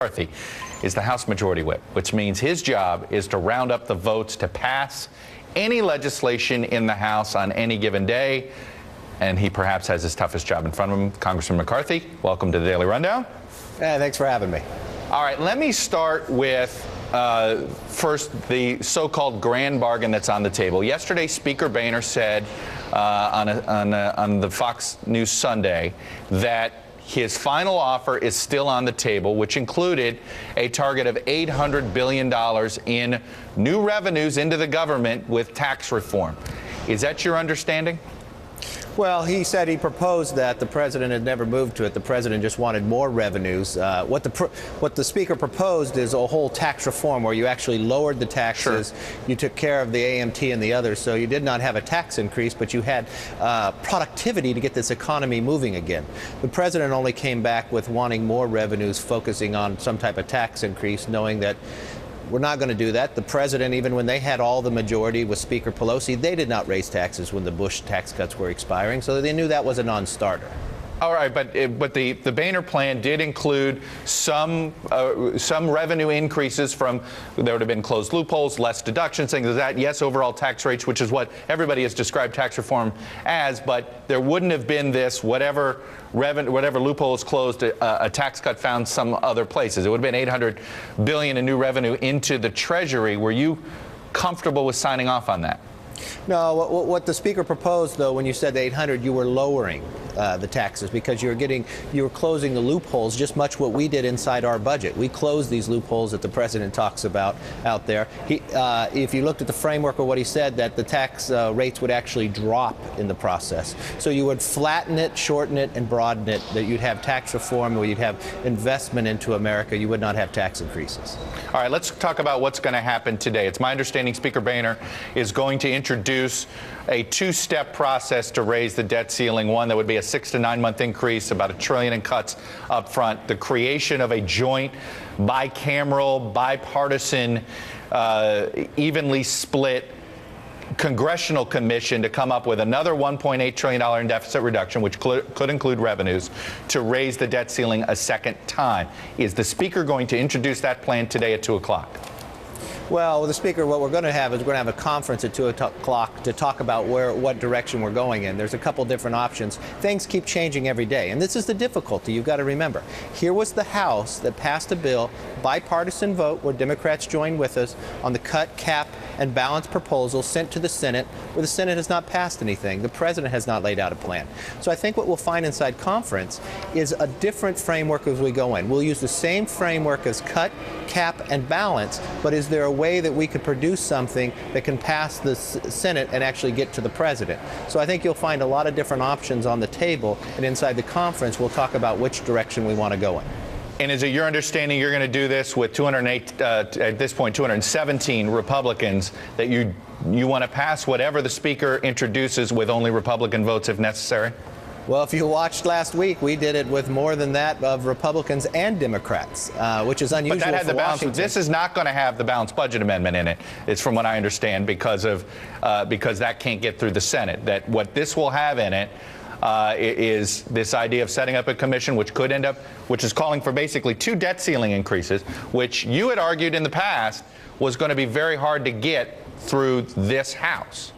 McCarthy is the House Majority Whip, which means his job is to round up the votes to pass any legislation in the House on any given day. And he perhaps has his toughest job in front of him. Congressman McCarthy, welcome to the Daily Rundown. Thanks for having me. All right, let me start with first the so-called grand bargain that's on the table. Yesterday, Speaker Boehner said on the Fox News Sunday that his final offer is still on the table, which included a target of $800 billion in new revenues into the government with tax reform. Is that your understanding? Well, he said he proposed that. The president had never moved to it. The president just wanted more revenues. What the speaker proposed is a whole tax reform where you actually lowered the taxes. Sure. You took care of the AMT and the others, so you did not have a tax increase, but you had productivity to get this economy moving again. The president only came back with wanting more revenues, focusing on some type of tax increase, knowing that we're not going to do that. The president, even when they had all the majority with Speaker Pelosi, they did not raise taxes when the Bush tax cuts were expiring, so they knew that was a non-starter. All right, but the Boehner plan did include some revenue increases from, there would have been closed loopholes, less deductions, things like that. Yes, overall tax rates, which is what everybody has described tax reform as, but there wouldn't have been this whatever loophole is closed, a tax cut found some other places. It would have been $800 billion in new revenue into the Treasury. Were you comfortable with signing off on that? No, what the speaker proposed, though, when you said 800, you were lowering the taxes because you were closing the loopholes, just much what we did inside our budget. We closed these loopholes that the president talks about out there. If you looked at the framework of what he said, that the tax rates would actually drop in the process. So you would flatten it, shorten it, and broaden it, that you'd have tax reform where you'd have investment into America. You would not have tax increases. All right, let's talk about what's going to happen today. It's my understanding Speaker Boehner is going to introduce a two-step process to raise the debt ceiling. One that would be a 6 to 9 month increase, about $1 trillion in cuts up front, the creation of a joint bicameral, bipartisan, evenly split congressional commission to come up with another $1.8 trillion in deficit reduction, which could include revenues, to raise the debt ceiling a second time. Is the Speaker going to introduce that plan today at 2 o'clock? Well, the Speaker, what we're going to have is we're going to have a conference at 2 o'clock to talk about what direction we're going in. There's a couple different options. Things keep changing every day, and this is the difficulty. You've got to remember. Here was the House that passed a bill, bipartisan vote, where Democrats joined with us on the cut, cap, and balance proposal sent to the Senate, where the Senate has not passed anything. The president has not laid out a plan. So I think what we'll find inside conference is a different framework as we go in. We'll use the same framework as cut, cap, and balance, but is there a way that we could produce something that can pass the Senate and actually get to the president? So I think you'll find a lot of different options on the table, and inside the conference we'll talk about which direction we want to go in. And is it your understanding you're going to do this with 208, at this point, 217 Republicans, that you want to pass whatever the Speaker introduces with only Republican votes if necessary? Well, if you watched last week, we did it with more than that of Republicans and Democrats, which is unusual. But that had for the balance. Washington. This is not going to have the balanced budget amendment in it. It's from what I understand because that can't get through the Senate. That what this will have in it is this idea of setting up a commission which is calling for basically 2 debt ceiling increases, which you had argued in the past was going to be very hard to get through this House.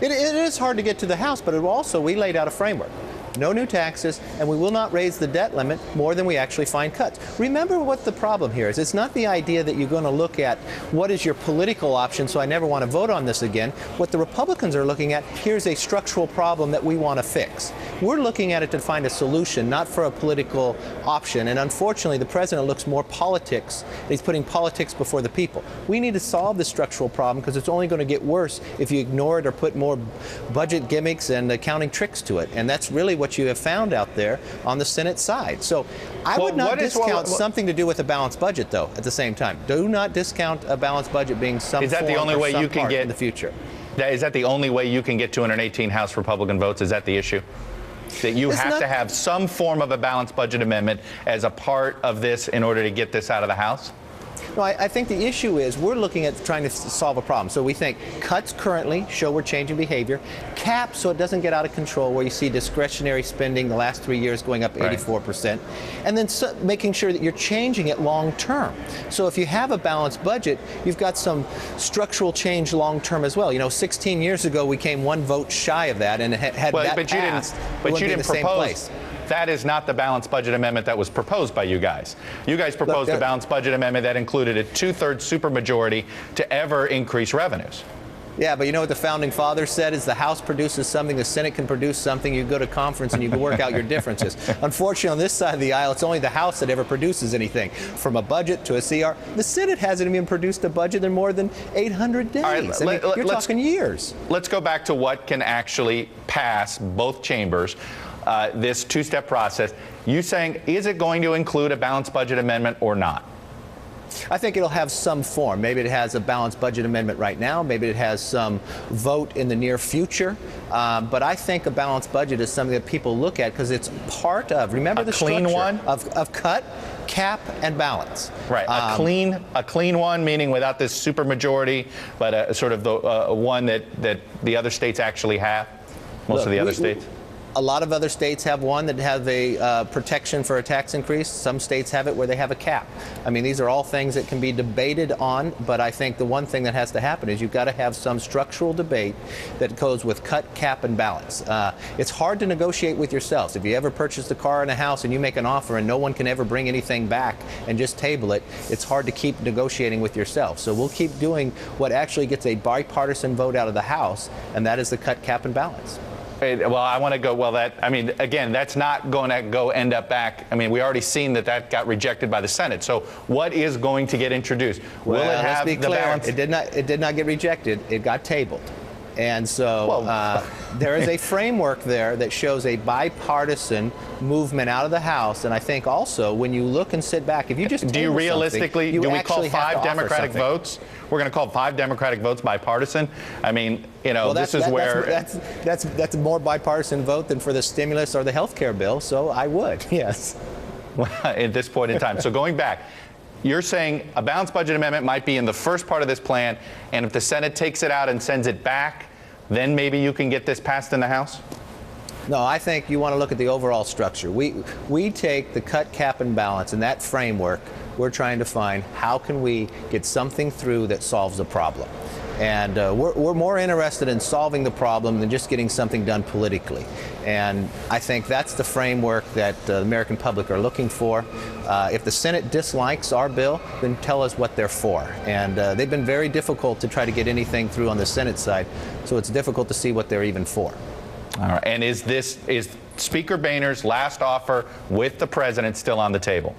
It is hard to get to the House, but we laid out a framework. No new taxes, and we will not raise the debt limit more than we actually find cuts. Remember what the problem here is. It's not the idea that you're going to look at what is your political option, so I never want to vote on this again. What the Republicans are looking at, here's a structural problem that we want to fix. We're looking at it to find a solution, not for a political option. And unfortunately, the president looks more politics. He's putting politics before the people. We need to solve this structural problem because it's only going to get worse if you ignore it or put more budget gimmicks and accounting tricks to it. And that's really what you have found out there on the Senate side. So I would not discount something to do with a balanced budget, though, at the same time. Do not discount a balanced budget being some Is that form the only or way some you can part get in the future. Is that the only way you can get 218 House Republican votes? Is that the issue? That you have to have some form of a balanced budget amendment as a part of this in order to get this out of the House? No, I think the issue is we're looking at trying to solve a problem. So we think cuts currently show we're changing behavior. Caps so it doesn't get out of control where you see discretionary spending the last 3 years going up 84%. And then making sure that you're changing it long term. So if you have a balanced budget, you've got some structural change long term as well. You know, 16 years ago we came one vote shy of that, and had that passed, but you didn't propose. That is not the balanced budget amendment that was proposed by you guys. You guys proposed a balanced budget amendment that included a 2/3 supermajority to ever increase revenues. Yeah, but you know what the founding fathers said is the House produces something, the Senate can produce something, you go to conference and you can work out your differences. Unfortunately, on this side of the aisle, it's only the House that ever produces anything. From a budget to a CR, the Senate hasn't even produced a budget in more than 800 days. All right, you're talking years. Let's go back to what can actually pass both chambers. This two-step process. You saying, is it going to include a balanced budget amendment or not? I think it'll have some form. Maybe it has a balanced budget amendment right now. Maybe it has some vote in the near future. But I think a balanced budget is something that people look at because it's part of, remember the clean one of cut, cap, and balance. Right. A clean one, meaning without this supermajority, but a sort of the one that the other states actually have. Most of the other states. A lot of other states have one that have a protection for a tax increase. Some states have it where they have a cap. I mean, these are all things that can be debated on, but I think the one thing that has to happen is you've got to have some structural debate that goes with cut, cap, and balance. It's hard to negotiate with yourselves. If you ever purchased a car and a house and you make an offer and no one can ever bring anything back and just table it, it's hard to keep negotiating with yourself. So we'll keep doing what actually gets a bipartisan vote out of the House, and that is the cut, cap, and balance. Well, I want to go, again, that's not going to go end up back. I mean, we already seen that got rejected by the Senate. So what is going to get introduced? Well, will it have let's be the clear. balance? It did not get rejected. It got tabled. And so there is a framework there that shows a bipartisan movement out of the House. And I think also when you look and sit back, if you just do you realistically, do we call 5 Democratic votes? We're going to call 5 Democratic votes bipartisan. I mean, you know, this is where that's a more bipartisan vote than for the stimulus or the health care bill. So I would, yes. At this point in time. So going back, you're saying a balanced budget amendment might be in the first part of this plan, and if the Senate takes it out and sends it back, then maybe you can get this passed in the House? No, I think you want to look at the overall structure. We take the cut, cap, and balance, and that framework, we're trying to find how can we get something through that solves a problem. And we're more interested in solving the problem than just getting something done politically. And I think that's the framework that the American public are looking for. If the Senate dislikes our bill, then tell us what they're for. And they've been very difficult to try to get anything through on the Senate side, so it's difficult to see what they're even for. All right. And is Speaker Boehner's last offer with the president still on the table?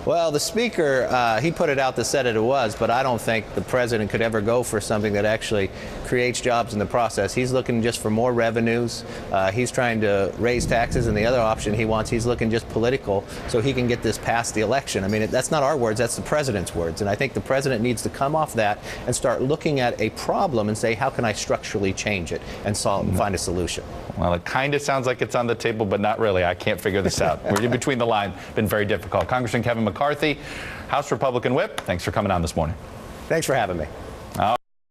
Well, the Speaker, he put it out that said it was, but I don't think the president could ever go for something that actually creates jobs in the process. He's looking just for more revenues. He's trying to raise taxes, and the other option he's looking just political so he can get this past the election. I mean, that's not our words, that's the president's words. And I think the president needs to come off that and start looking at a problem and say, how can I structurally change it and find a solution? Well, it kind of sounds like it's on the table, but not really. I can't figure this out. We're in between the lines. Been very difficult. Congressman Kevin McCarthy, House Republican Whip, thanks for coming on this morning. Thanks for having me.